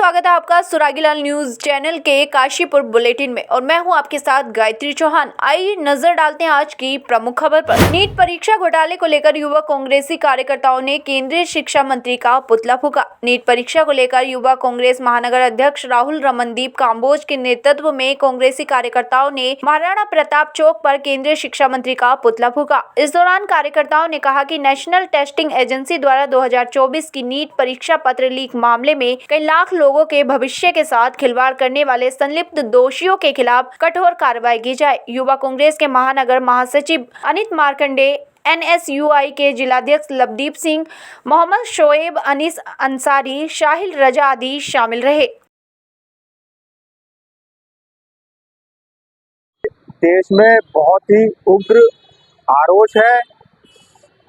स्वागत है आपका सुरागीलाल न्यूज चैनल के काशीपुर बुलेटिन में और मैं हूं आपके साथ गायत्री चौहान। आइए नजर डालते हैं आज की प्रमुख खबर पर। नीट परीक्षा घोटाले को लेकर युवा कांग्रेसी कार्यकर्ताओं ने केंद्रीय शिक्षा मंत्री का पुतला फूंका। नीट परीक्षा को लेकर युवा कांग्रेस महानगर अध्यक्ष राहुल रमनदीप काम्बोज के नेतृत्व में कांग्रेसी कार्यकर्ताओं ने महाराणा प्रताप चौक पर केंद्रीय शिक्षा मंत्री का पुतला फूंका। इस दौरान कार्यकर्ताओं ने कहा कि नेशनल टेस्टिंग एजेंसी द्वारा 2024 की नीट परीक्षा पत्र लीक मामले में कई लाख लोगों के भविष्य के साथ खिलवाड़ करने वाले संलिप्त दोषियों के खिलाफ कठोर कार्रवाई की जाए। युवा कांग्रेस के महानगर महासचिव अनित मार्कंडे, NSUI के जिलाध्यक्ष लवदीप सिंह, मोहम्मद शोएब, अनीस अंसारी, शाहिल रजा आदि शामिल रहे। देश में बहुत ही उग्र आक्रोश है,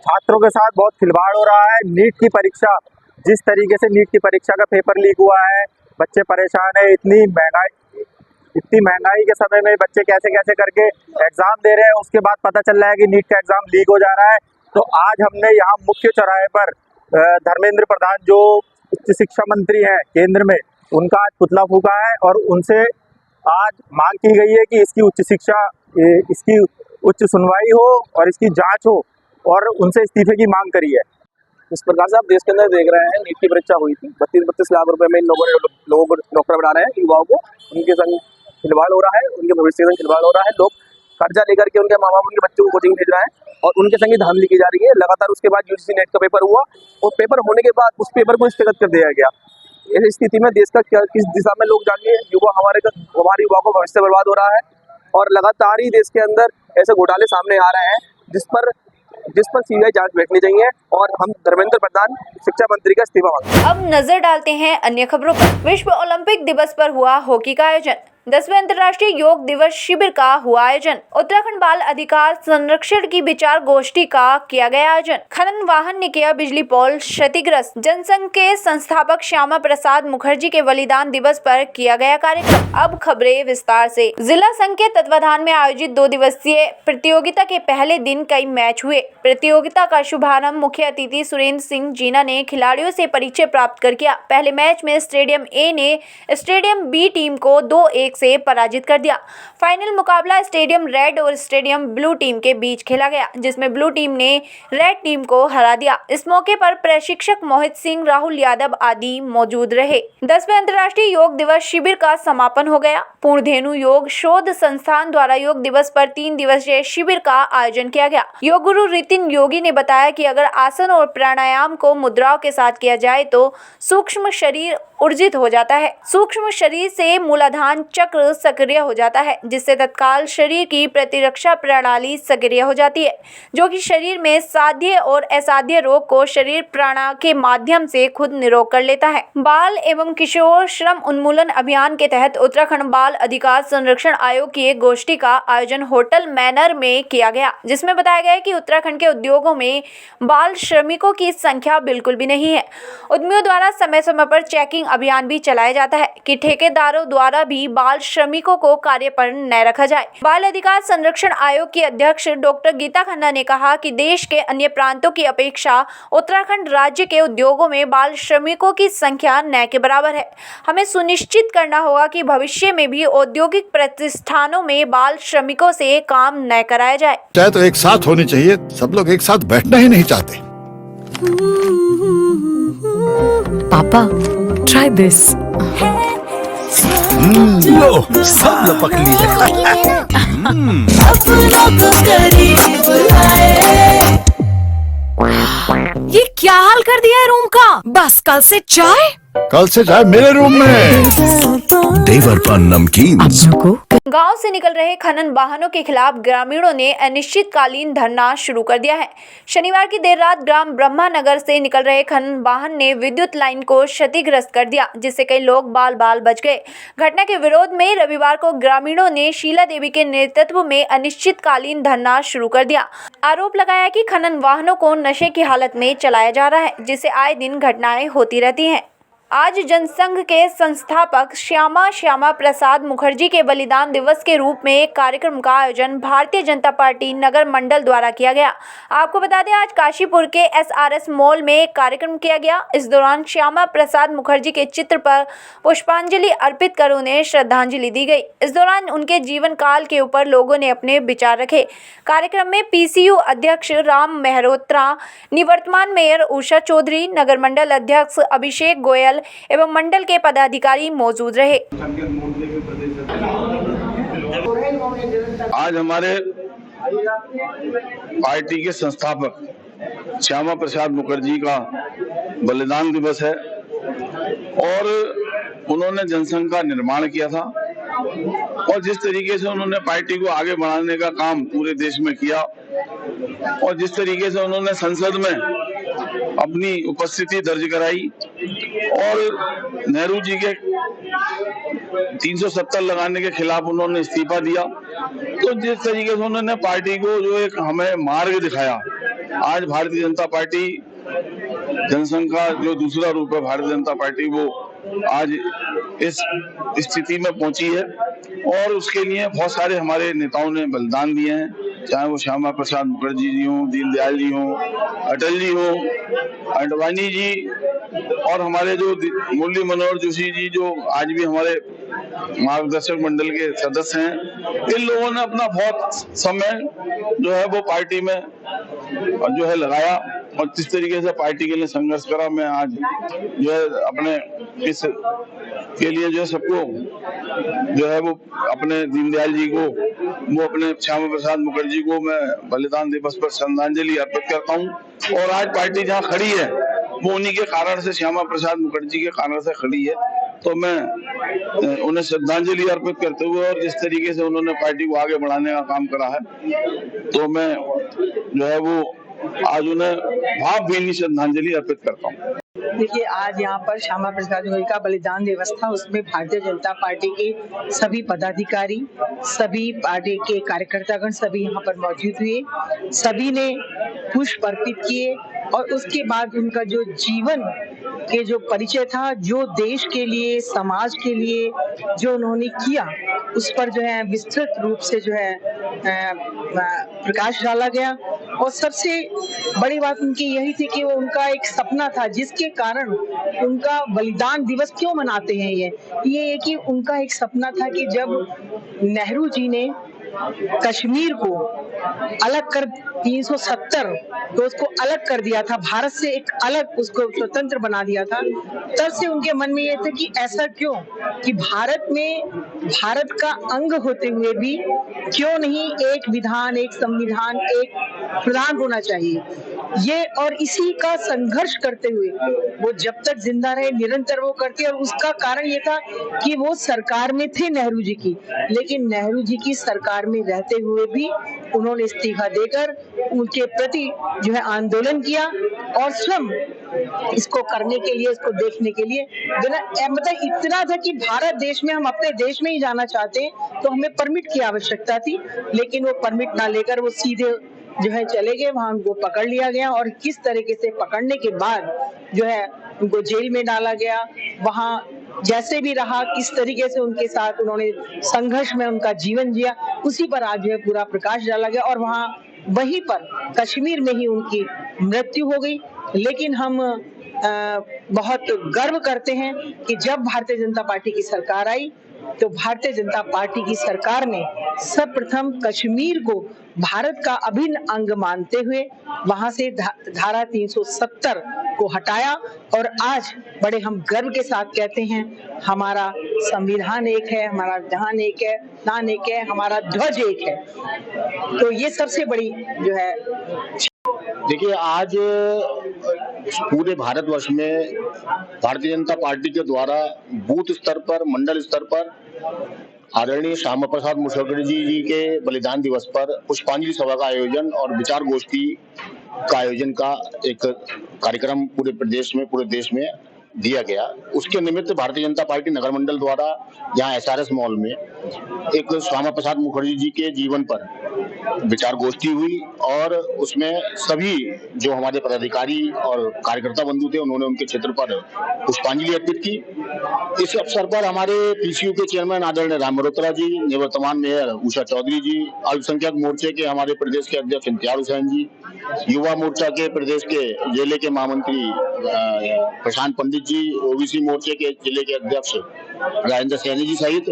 छात्रों के साथ बहुत खिलवाड़ हो रहा है। नीट की परीक्षा, जिस तरीके से नीट की परीक्षा का पेपर लीक हुआ है, बच्चे परेशान है। इतनी महंगाई के समय में बच्चे कैसे कैसे करके एग्जाम दे रहे हैं, उसके बाद पता चल रहा है कि नीट का एग्जाम लीक हो जा रहा है। तो आज हमने यहाँ मुख्य चौराहे पर धर्मेंद्र प्रधान, जो उच्च शिक्षा मंत्री हैं केंद्र में, उनका आज पुतला फूंका है और उनसे आज मांग की गई है कि इसकी उच्च सुनवाई हो और इसकी जांच हो और उनसे इस्तीफे की मांग करी है। इस प्रकार से आप देश के अंदर देख रहे हैं, नीट की परीक्षा हुई थी, 32 लाख रुपए में इन लोगों को डॉक्टर बना रहे हैं। युवाओं को उनके संग खिलवाड़ हो रहा है, उनके भविष्य के संग खिलवाड़ हो रहा है। लोग कर्जा लेकर के उनके माँ बाप उनके बच्चों को कोचिंग भेज रहे हैं और उनके संग धांधली की जा रही है। लगातार उसके बाद UGC नेट का पेपर हुआ और पेपर होने के बाद उस पेपर को स्थगित कर दिया गया। इस स्थिति में देश का किस दिशा में लोग जाएंगे? हमारे युवाओं का भविष्य बर्बाद हो रहा है और लगातार ही देश के अंदर ऐसे घोटाले सामने आ रहे हैं जिस पर CBI जांच बैठनी चाहिए और हम धर्मेंद्र प्रधान शिक्षा मंत्री का इस्तीफा मांगते हैं। अब नजर डालते हैं अन्य खबरों पर। विश्व ओलंपिक दिवस पर हुआ हॉकी का आयोजन। 10वें अंतर्राष्ट्रीय योग दिवस शिविर का हुआ आयोजन। उत्तराखंड बाल अधिकार संरक्षण की विचार गोष्ठी का किया गया आयोजन। खनन वाहन ने किया बिजली पोल क्षतिग्रस्त। जनसंघ के संस्थापक श्यामा प्रसाद मुखर्जी के बलिदान दिवस पर किया गया कार्यक्रम। अब खबरें विस्तार से। जिला संघ के तत्वाधान में आयोजित 2 दिवसीय प्रतियोगिता के पहले दिन कई मैच हुए। प्रतियोगिता का शुभारंभ मुख्य अतिथि सुरेंद्र सिंह जीना ने खिलाड़ियों से परिचय प्राप्त कर किया। पहले मैच में स्टेडियम ए ने स्टेडियम बी टीम को 2-1 से पराजित कर दिया। फाइनल मुकाबला स्टेडियम रेड और स्टेडियम ब्लू टीम के बीच खेला गया, जिसमें ब्लू टीम ने रेड टीम को हरा दिया। इस मौके पर प्रशिक्षक मोहित सिंह, राहुल यादव आदि मौजूद रहे। 10वें अंतर्राष्ट्रीय योग दिवस शिविर का समापन हो गया। पूर्णधेनु योग शोध संस्थान द्वारा योग दिवस पर 3 दिवसीय शिविर का आयोजन किया गया। योग गुरु रितिन योगी ने बताया कि अगर आसन और प्राणायाम को मुद्राओं के साथ किया जाए तो सूक्ष्म शरीर ऊर्जित हो जाता है। सूक्ष्म शरीर से मूलाधान चक्र सक्रिय हो जाता है, जिससे तत्काल शरीर की प्रतिरक्षा प्रणाली सक्रिय हो जाती है, जो कि शरीर में साध्य और असाध्य रोग को शरीर प्राणा के माध्यम से खुद निरोग कर लेता है। बाल एवं किशोर श्रम उन्मूलन अभियान के तहत उत्तराखंड बाल अधिकार संरक्षण आयोग की एक गोष्ठी का आयोजन होटल मैनर में किया गया, जिसमें बताया गया कि उत्तराखंड के उद्योगों में बाल श्रमिकों की संख्या बिल्कुल भी नहीं है। उद्यमियों द्वारा समय समय पर चेकिंग अभियान भी चलाया जाता है कि ठेकेदारों द्वारा भी बाल श्रमिकों को कार्य पर न रखा जाए। बाल अधिकार संरक्षण आयोग की अध्यक्ष डॉक्टर गीता खन्ना ने कहा कि देश के अन्य प्रांतों की अपेक्षा उत्तराखंड राज्य के उद्योगों में बाल श्रमिकों की संख्या न के बराबर है। हमें सुनिश्चित करना होगा कि भविष्य में भी औद्योगिक प्रतिष्ठानों में बाल श्रमिकों से काम न कराया जाए। चाहे तो एक साथ होनी चाहिए, सब लोग एक साथ बैठना ही नहीं चाहते। पापा, try this. लो, सब लपक ली है। ये क्या हाल कर दिया है रूम का? बस कल से चाय मेरे रूम में। देवर पान नमकीन। गांव से निकल रहे खनन वाहनों के खिलाफ ग्रामीणों ने अनिश्चितकालीन धरना शुरू कर दिया है। शनिवार की देर रात ग्राम ब्रह्मा नगर से निकल रहे खनन वाहन ने विद्युत लाइन को क्षतिग्रस्त कर दिया, जिससे कई लोग बाल बाल बच गए। घटना के विरोध में रविवार को ग्रामीणों ने शीला देवी के नेतृत्व में अनिश्चितकालीन धरना शुरू कर दिया। आरोप लगाया कि खनन वाहनों को नशे की हालत में चलाया जा रहा है, जिससे आए दिन घटनाएं होती रहती हैं। आज जनसंघ के संस्थापक श्यामा प्रसाद मुखर्जी के बलिदान दिवस के रूप में एक कार्यक्रम का आयोजन भारतीय जनता पार्टी नगर मंडल द्वारा किया गया। आपको बता दें, आज काशीपुर के SRS मॉल में एक कार्यक्रम किया गया। इस दौरान श्यामा प्रसाद मुखर्जी के चित्र पर पुष्पांजलि अर्पित कर उन्हें श्रद्धांजलि दी गई। इस दौरान उनके जीवन काल के ऊपर लोगों ने अपने विचार रखे। कार्यक्रम में PCU अध्यक्ष राम मेहरोत्रा, निवर्तमान मेयर उषा चौधरी, नगर मंडल अध्यक्ष अभिषेक गोयल एवं मंडल के पदाधिकारी मौजूद रहे। आज हमारे पार्टी के संस्थापक श्यामा प्रसाद मुखर्जी का बलिदान दिवस है और उन्होंने जनसंघ का निर्माण किया था और जिस तरीके से उन्होंने पार्टी को आगे बढ़ाने का काम पूरे देश में किया और जिस तरीके से उन्होंने संसद में अपनी उपस्थिति दर्ज कराई और नेहरू जी के 370 लगाने के खिलाफ उन्होंने इस्तीफा दिया, तो जिस तरीके से उन्होंने पार्टी को जो एक हमें मार्ग दिखाया, आज भारतीय जनता पार्टी जनसंघ का जो दूसरा रूप है भारतीय जनता पार्टी, वो आज इस स्थिति में पहुंची है और उसके लिए बहुत सारे हमारे नेताओं ने बलिदान दिए हैं, चाहे वो श्यामा प्रसाद मुखर्जी जी हों, दीनदयाल जी हों, अटल जी हों, आडवाणी जी और हमारे जो मुरली मनोहर जोशी जी जो आज भी हमारे मार्गदर्शक मंडल के सदस्य हैं। इन लोगों ने अपना बहुत समय जो है वो पार्टी में जो है लगाया और जिस तरीके से पार्टी के लिए संघर्ष करा, मैं आज जो है अपने इस के लिए जो है सबको जो है वो अपने दीनदयाल जी को, वो अपने श्यामा प्रसाद मुखर्जी को मैं बलिदान दिवस पर श्रद्धांजलि अर्पित करता हूँ। और आज पार्टी जहाँ खड़ी है वो उन्हीं के कारण से, श्यामा प्रसाद मुखर्जी के कारण से खड़ी है, तो मैं उन्हें श्रद्धांजलि अर्पित करते हुए और जिस तरीके से उन्होंने पार्टी को आगे बढ़ाने का काम करा है, तो मैं जो है वो आज उन्हें भावभीनी श्रद्धांजलि अर्पित करता हूँ। देखिए, आज यहाँ पर श्यामा प्रसाद मुखर्जी का बलिदान दिवस था। उसमें भारतीय जनता पार्टी के सभी पदाधिकारी, सभी पार्टी के कार्यकर्तागण सभी यहाँ पर मौजूद हुए। सभी ने पुष्प अर्पित किए और उसके बाद उनका जो जीवन के जो परिचय था, जो देश के लिए, समाज के लिए जो उन्होंने किया, उस पर जो है विस्तृत रूप से जो है प्रकाश डाला गया। और सबसे बड़ी बात उनकी यही थी कि वो उनका एक सपना था, जिसके कारण उनका बलिदान दिवस क्यों मनाते हैं ये है कि उनका एक सपना था कि जब नेहरू जी ने कश्मीर को अलग कर 370 तो उसको अलग कर दिया था, भारत से एक अलग उसको स्वतंत्र बना दिया था, तब से उनके मन में ये था कि ऐसा क्यों कि भारत में भारत का अंग होते हुए भी क्यों नहीं एक विधान, एक संविधान, एक प्रधान होना चाहिए। ये और इसी का संघर्ष करते हुए वो जब तक जिंदा रहे निरंतर वो करते, और उसका कारण ये था कि वो सरकार में थे नेहरू जी की, लेकिन नेहरू जी की सरकार में रहते हुए भी उन्होंने इस्तीफा देकर उनके प्रति जो है आंदोलन किया और स्वयं इसको करने के लिए, इसको देखने के लिए मतलब इतना था कि भारत देश में, हम अपने देश में ही जाना चाहते हैं तो हमें परमिट की आवश्यकता थी, लेकिन वो परमिट ना लेकर वो सीधे जो है चले गए। वहां उनको पकड़ लिया गया और किस तरीके से पकड़ने के बाद जो है उनको जेल में डाला गया। वहां जैसे भी रहा, किस तरीके से उनके साथ उन्होंने संघर्ष में उनका जीवन जिया, उसी पर आज जो है पूरा प्रकाश डाला गया और वहां वहीं पर कश्मीर में ही उनकी मृत्यु हो गई। लेकिन हम बहुत गर्व करते हैं कि जब भारतीय जनता पार्टी की सरकार आई तो भारतीय जनता पार्टी की सरकार ने सर्वप्रथम कश्मीर को भारत का अभिन्न अंग मानते हुए वहां से धारा 370 को हटाया और आज बड़े हम गर्व के साथ कहते हैं हमारा संविधान एक है, हमारा जहान एक है, नान एक है, हमारा ध्वज एक है। तो ये सबसे बड़ी जो है। देखिए, आज पूरे भारतवर्ष में भारतीय जनता पार्टी के द्वारा बूथ स्तर पर, मंडल स्तर पर आदरणीय श्यामा प्रसाद मुखर्जी जी के बलिदान दिवस पर पुष्पांजलि सभा का आयोजन और विचार गोष्ठी का आयोजन का एक कार्यक्रम पूरे देश में दिया गया। उसके निमित्त भारतीय जनता पार्टी नगर मंडल द्वारा यहाँ SRS मॉल में एक श्यामा प्रसाद मुखर्जी जी के जीवन पर विचार गोष्ठी हुई और उसमें सभी जो हमारे पदाधिकारी और कार्यकर्ता बंधु थे उन्होंने उनके क्षेत्र पर पुष्पांजलि अर्पित की। इस अवसर पर हमारे पीसीयू के चेयरमैन आदरणीय राम मल्होत्रा जी, निवर्तमान मेयर उषा चौधरी जी, अल्पसंख्यक मोर्चे के हमारे प्रदेश के अध्यक्ष इम्तियाज हुसैन जी, युवा मोर्चा के प्रदेश के जिले के महामंत्री प्रशांत पंडित जी, ओबीसी मोर्चे के जिले के अध्यक्ष राजेंद्र सैनी जी सहित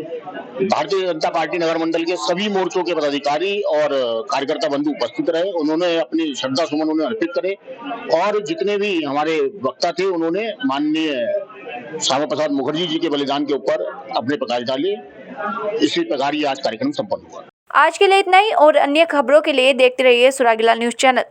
भारतीय जनता पार्टी नगर मंडल के सभी मोर्चों के पदाधिकारी और कार्यकर्ता बंधु उपस्थित रहे। उन्होंने अपनी श्रद्धा सुमन उन्हें अर्पित करे और जितने भी हमारे वक्ता थे उन्होंने माननीय श्यामा प्रसाद मुखर्जी जी के बलिदान के ऊपर अपने प्रकाश डाले। इसी प्रकार ये आज कार्यक्रम संपन्न हुआ। आज के लिए इतना ही और अन्य खबरों के लिए देखते रहिए सुरागीला न्यूज चैनल।